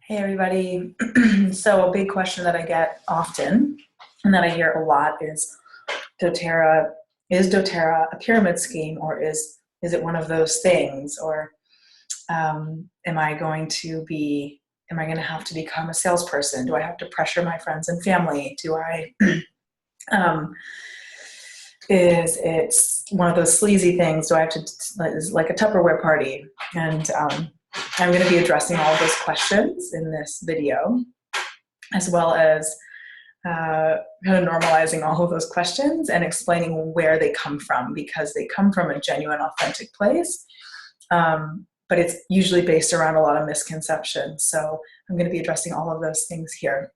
Hey everybody. So a big question that I get often and that I hear a lot is doTERRA a pyramid scheme, or is it one of those things, or am I going to have to become a salesperson? Do I have to pressure my friends and family? Do I um, is it one of those sleazy things? Do I have to, is like a Tupperware party? And I'm going to be addressing all of those questions in this video, as well as kind of normalizing all of those questions and explaining where they come from, because they come from a genuine, authentic place. But it's usually based around a lot of misconceptions. So I'm going to be addressing all of those things here.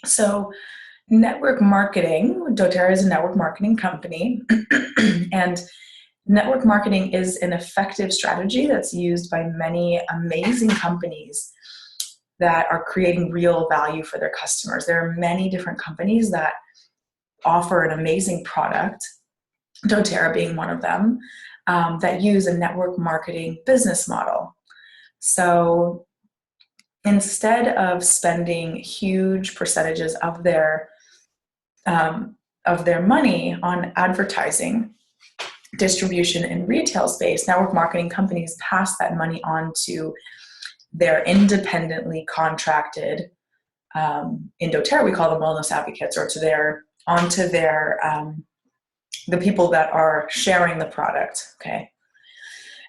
So network marketing, doTERRA is a network marketing company. And network marketing is an effective strategy that's used by many amazing companies that are creating real value for their customers. There are many different companies that offer an amazing product, doTERRA being one of them, that use a network marketing business model. So instead of spending huge percentages of their money on advertising, distribution, and retail space, network marketing companies pass that money on to their independently contracted, in doTERRA we call them wellness advocates, or onto the people that are sharing the product. Okay,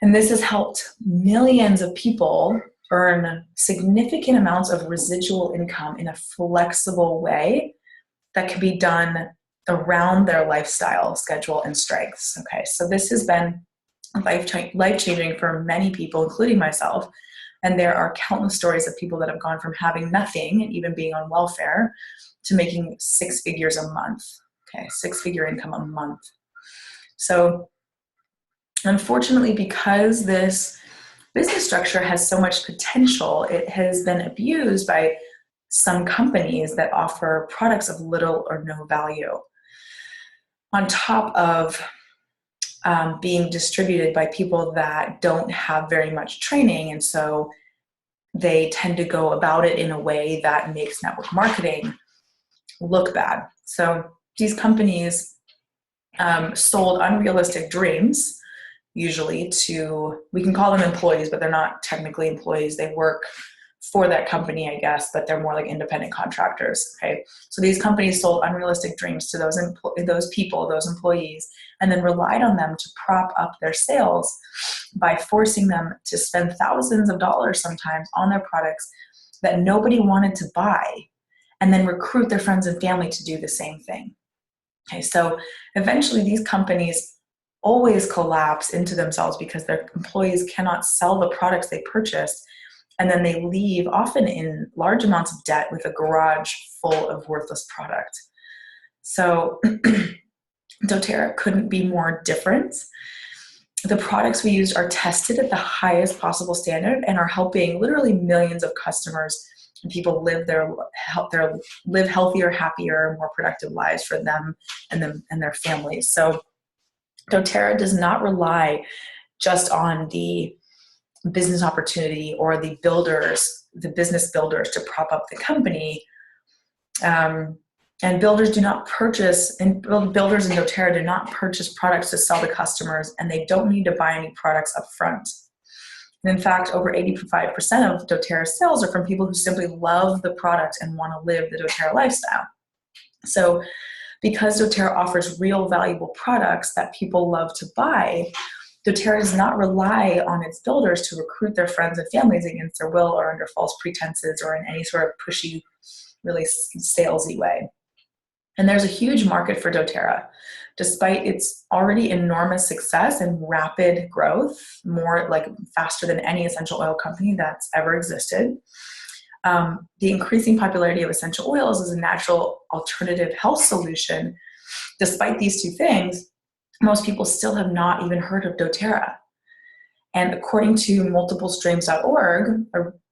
and this has helped millions of people earn significant amounts of residual income in a flexible way that can be done around their lifestyle, schedule, and strengths. Okay, so this has been life-changing for many people, including myself. And there are countless stories of people that have gone from having nothing and even being on welfare to making 6 figures a month. Okay, 6-figure income a month. So unfortunately, because this business structure has so much potential, it has been abused by some companies that offer products of little or no value, on top of being distributed by people that don't have very much training. And so they tend to go about it in a way that makes network marketing look bad. So these companies sold unrealistic dreams, usually we can call them employees, but they're not technically employees. They work for that company, I guess, but they're more like independent contractors. Okay, so these companies sold unrealistic dreams to those employees, and then relied on them to prop up their sales by forcing them to spend thousands of dollars sometimes on their products that nobody wanted to buy, and then recruit their friends and family to do the same thing. Okay, so eventually these companies always collapse into themselves because their employees cannot sell the products they purchased, and then they leave, often in large amounts of debt, with a garage full of worthless product. So doTERRA couldn't be more different. The products we used are tested at the highest possible standard and are helping literally millions of customers and people live healthier, happier, more productive lives for them and their families. So doTERRA does not rely just on the business opportunity or the business builders to prop up the company. And builders in doTERRA do not purchase products to sell to customers, and they don't need to buy any products up front. And in fact, over 85% of doTERRA sales are from people who simply love the product and want to live the doTERRA lifestyle. So because doTERRA offers real valuable products that people love to buy, doTERRA does not rely on its builders to recruit their friends and families against their will or under false pretenses or in any sort of pushy, really salesy way. And there's a huge market for doTERRA. Despite its already enormous success and rapid growth, more like faster than any essential oil company that's ever existed, the increasing popularity of essential oils as a natural alternative health solution. Despite these two things, most people still have not even heard of doTERRA. And according to multiplestreams.org,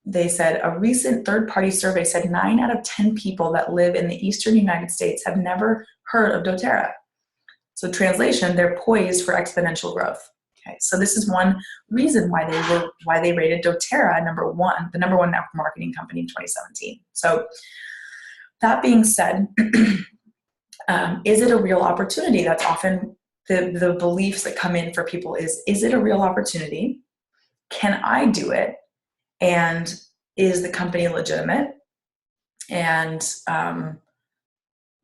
they said a recent third-party survey said 9 out of 10 people that live in the eastern United States have never heard of doTERRA. So translation, they're poised for exponential growth. Okay, so this is one reason why they rated doTERRA the number one network marketing company in 2017. So that being said, is it a real opportunity? That's often the beliefs that come in for people is it a real opportunity? Can I do it? And is the company legitimate? And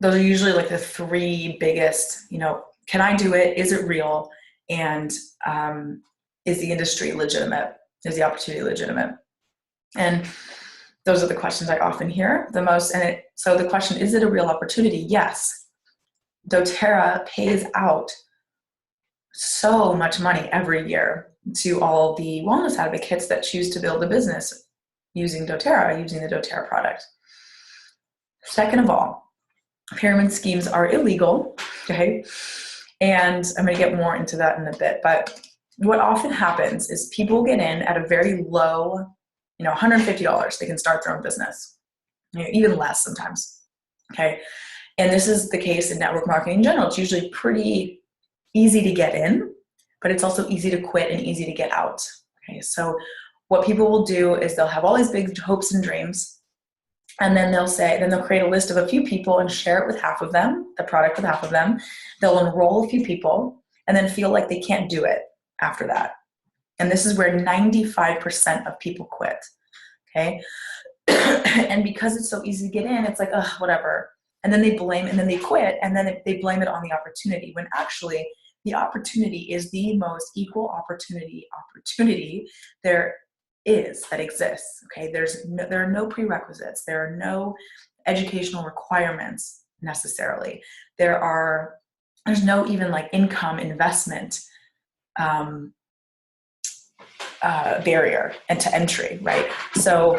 those are usually like the three biggest, can I do it? Is it real? And is the industry legitimate? Is the opportunity legitimate? And those are the questions I often hear the most. And so the question, is it a real opportunity? Yes. doTERRA pays out so much money every year to all the wellness advocates that choose to build a business using doTERRA, using the doTERRA product. Second of all, pyramid schemes are illegal, okay? And I'm going to get more into that in a bit. But what often happens is people get in at a very low, $150. They can start their own business, even less sometimes, okay? And this is the case in network marketing in general. It's usually pretty easy to get in, but it's also easy to quit and easy to get out, okay? So what people will do is they'll have all these big hopes and dreams, and then they'll create a list of a few people and share it with half of them, the product with half of them. They'll enroll a few people and then feel like they can't do it after that. And this is where 95% of people quit, okay? And because it's so easy to get in, it's like, whatever. And then they blame, and then they quit, and then they blame it on the opportunity, when actually the opportunity is the most equal opportunity there that exists, okay? There are no prerequisites. There are no educational requirements necessarily. There's no even like income investment barrier to entry, right? So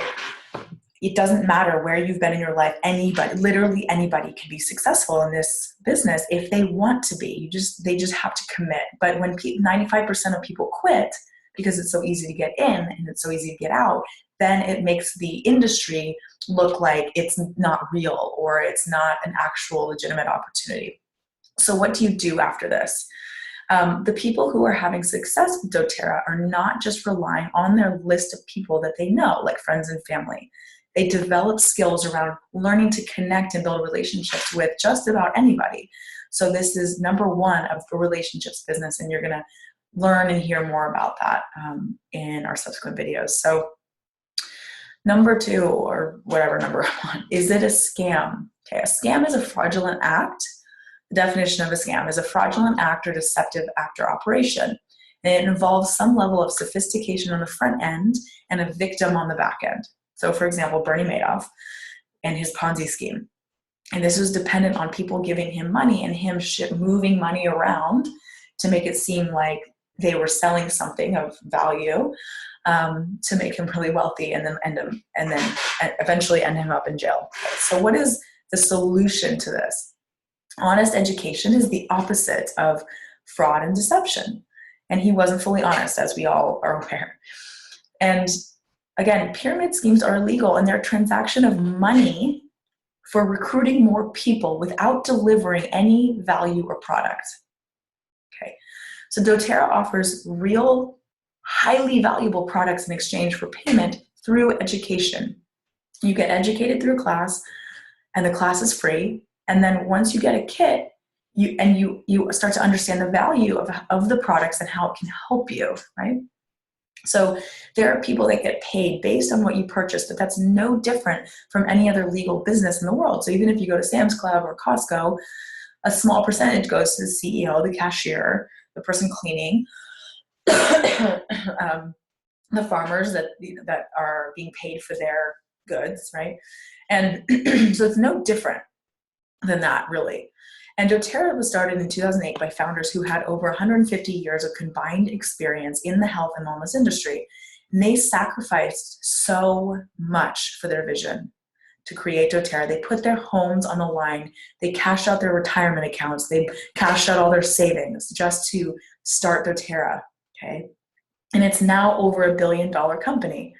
it doesn't matter where you've been in your life. Literally anybody can be successful in this business if they want to be. They just have to commit. But when 95% of people quit because it's so easy to get in and it's so easy to get out, then it makes the industry look like it's not real or it's not an actual legitimate opportunity. So what do you do after this? The people who are having success with doTERRA are not just relying on their list of people that they know, like friends and family. They develop skills around learning to connect and build relationships with just about anybody. So this is number one of the relationships business, and you're going to learn and hear more about that in our subsequent videos. So number two, or whatever number one, is it a scam? Okay, a scam is a fraudulent act. The definition of a scam is a fraudulent act or deceptive act or operation. And it involves some level of sophistication on the front end and a victim on the back end. So for example, Bernie Madoff and his Ponzi scheme. And this was dependent on people giving him money and him moving money around to make it seem like they were selling something of value to make him really wealthy and then eventually end him up in jail. So what is the solution to this? Honest education is the opposite of fraud and deception. And he wasn't fully honest, as we all are aware. And again, pyramid schemes are illegal, and they're a transaction of money for recruiting more people without delivering any value or product. Okay, so doTERRA offers real, highly valuable products in exchange for payment through education. You get educated through class, and the class is free. And then once you get a kit, you start to understand the value of the products and how it can help you, right? So there are people that get paid based on what you purchase, but that's no different from any other legal business in the world. So even if you go to Sam's Club or Costco, a small percentage goes to the CEO, the cashier, the person cleaning, the farmers that are being paid for their goods, right? And so it's no different than that, really. And doTERRA was started in 2008 by founders who had over 150 years of combined experience in the health and wellness industry. And they sacrificed so much for their vision to create doTERRA. They put their homes on the line. They cashed out their retirement accounts. They cashed out all their savings just to start doTERRA, okay? And it's now over $1 billion company.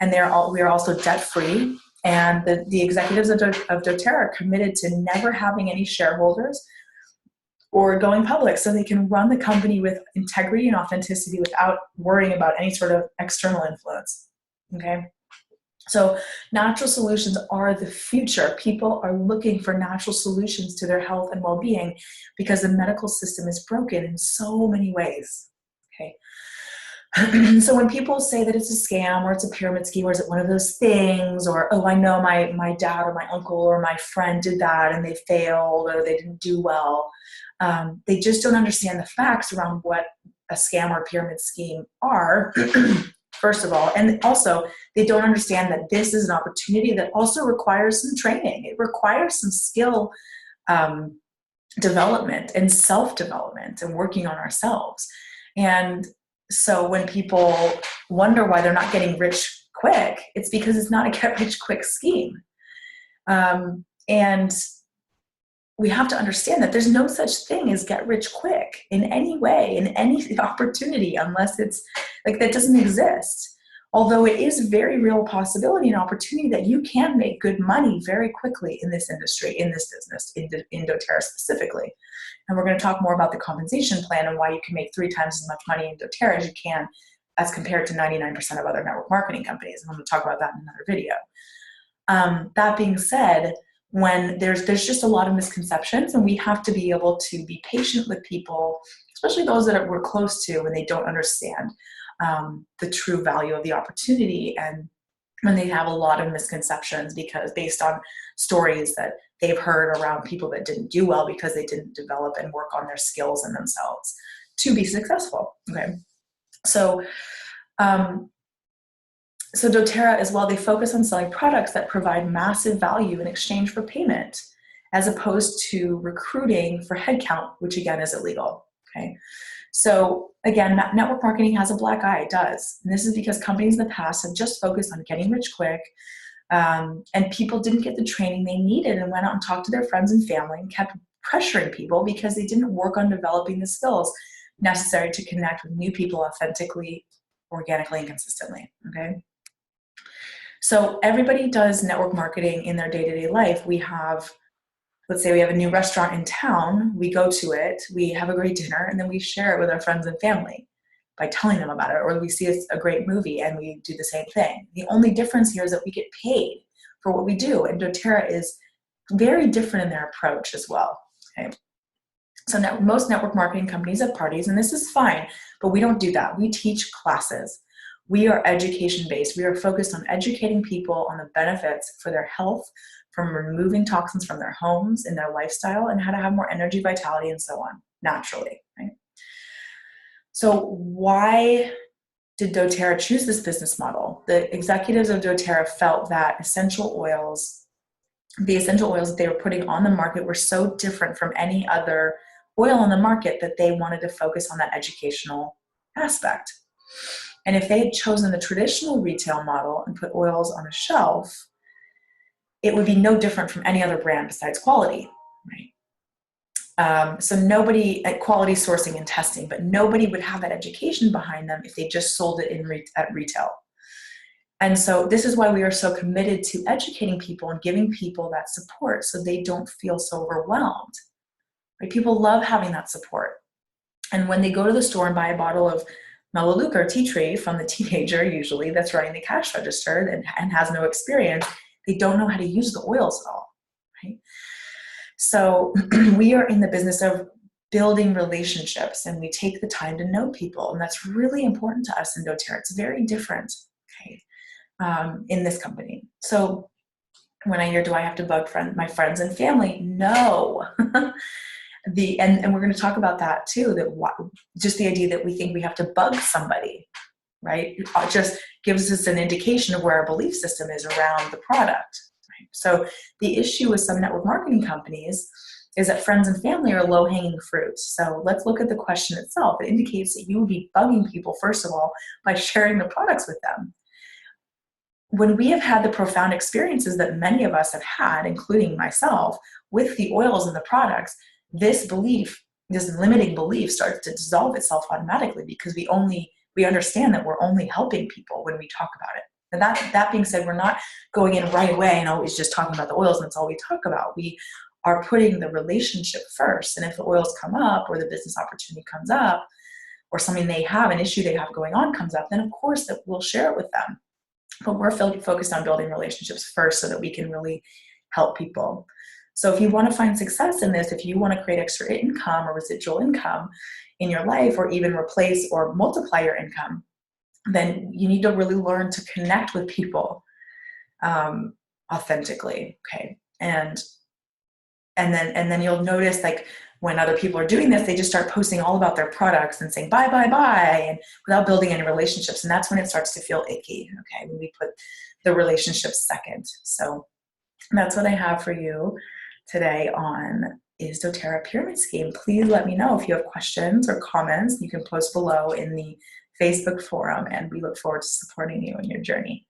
And we are also debt-free. And the executives of doTERRA committed to never having any shareholders or going public so they can run the company with integrity and authenticity without worrying about any sort of external influence. Okay. So natural solutions are the future. People are looking for natural solutions to their health and well-being because the medical system is broken in so many ways. Okay. So when people say that it's a scam or it's a pyramid scheme or is it one of those things, or, oh, I know my dad or my uncle or my friend did that and they failed or they didn't do well, they just don't understand the facts around what a scam or pyramid scheme are, first of all. And also, they don't understand that this is an opportunity that also requires some training. It requires some skill development and self-development and working on ourselves. And so when people wonder why they're not getting rich quick, it's because it's not a get rich quick scheme. And we have to understand that there's no such thing as get rich quick in any way, in any opportunity, unless it's like that doesn't exist. Although it is a very real possibility and opportunity that you can make good money very quickly in this industry, in this business, in doTERRA specifically. And we're going to talk more about the compensation plan and why you can make 3 times as much money in doTERRA as you can as compared to 99% of other network marketing companies. And I'm going to talk about that in another video. That being said, when there's just a lot of misconceptions, and we have to be able to be patient with people, especially those that we're close to when they don't understand the true value of the opportunity, and when they have a lot of misconceptions because based on stories that they've heard around people that didn't do well because they didn't develop and work on their skills and themselves to be successful. Okay, so so doTERRA as well, they focus on selling products that provide massive value in exchange for payment, as opposed to recruiting for headcount, which again is illegal. Okay, so again, network marketing has a black eye. It does, and this is because companies in the past have just focused on getting rich quick, and people didn't get the training they needed and went out and talked to their friends and family and kept pressuring people because they didn't work on developing the skills necessary to connect with new people authentically, organically, and consistently. Okay. So everybody does network marketing in their day-to-day life. We have, let's say we have a new restaurant in town, we go to it, we have a great dinner, and then we share it with our friends and family by telling them about it. Or we see a great movie and we do the same thing. The only difference here is that we get paid for what we do. And doTERRA is very different in their approach as well. Okay. So now most network marketing companies have parties, and this is fine, but we don't do that. We teach classes. We are education-based. We are focused on educating people on the benefits for their health, from removing toxins from their homes and their lifestyle, and how to have more energy, vitality, and so on, naturally, right? So why did doTERRA choose this business model? The executives of doTERRA felt that the essential oils that they were putting on the market were so different from any other oil on the market that they wanted to focus on that educational aspect. And if they had chosen the traditional retail model and put oils on a shelf, it would be no different from any other brand besides quality, right? So nobody at quality sourcing and testing, but nobody would have that education behind them if they just sold it at retail. And so this is why we are so committed to educating people and giving people that support so they don't feel so overwhelmed. Right? People love having that support. And when they go to the store and buy a bottle of Melaleuca or tea tree from the teenager, usually that's running the cash register and has no experience, they don't know how to use the oils at all, right? So we are in the business of building relationships, and we take the time to know people, and that's really important to us in doTERRA. It's very different, okay, in this company. So when I hear, do I have to bug my friends and family? No. And we're going to talk about that too, just the idea that we think we have to bug somebody, right? It just gives us an indication of where our belief system is around the product. Right? So the issue with some network marketing companies is that friends and family are low-hanging fruit. So let's look at the question itself. It indicates that you would be bugging people, first of all, by sharing the products with them. When we have had the profound experiences that many of us have had, including myself, with the oils and the products, this limiting belief starts to dissolve itself automatically because we understand that we're only helping people when we talk about it. And that being said, we're not going in right away and always just talking about the oils and that's all we talk about. We are putting the relationship first. And if the oils come up or the business opportunity comes up or something they have, an issue they have going on comes up, then of course that we'll share it with them. But we're focused on building relationships first so that we can really help people. So if you want to find success in this, if you want to create extra income or residual income in your life, or even replace or multiply your income, then you need to really learn to connect with people authentically. Okay. And then you'll notice, like, when other people are doing this, they just start posting all about their products and saying buy, buy, buy, and without building any relationships. And that's when it starts to feel icky. Okay. When we put the relationships second. So that's what I have for you today on Is doTERRA a Pyramid Scheme? Please let me know if you have questions or comments. You can post below in the Facebook forum, and we look forward to supporting you in your journey.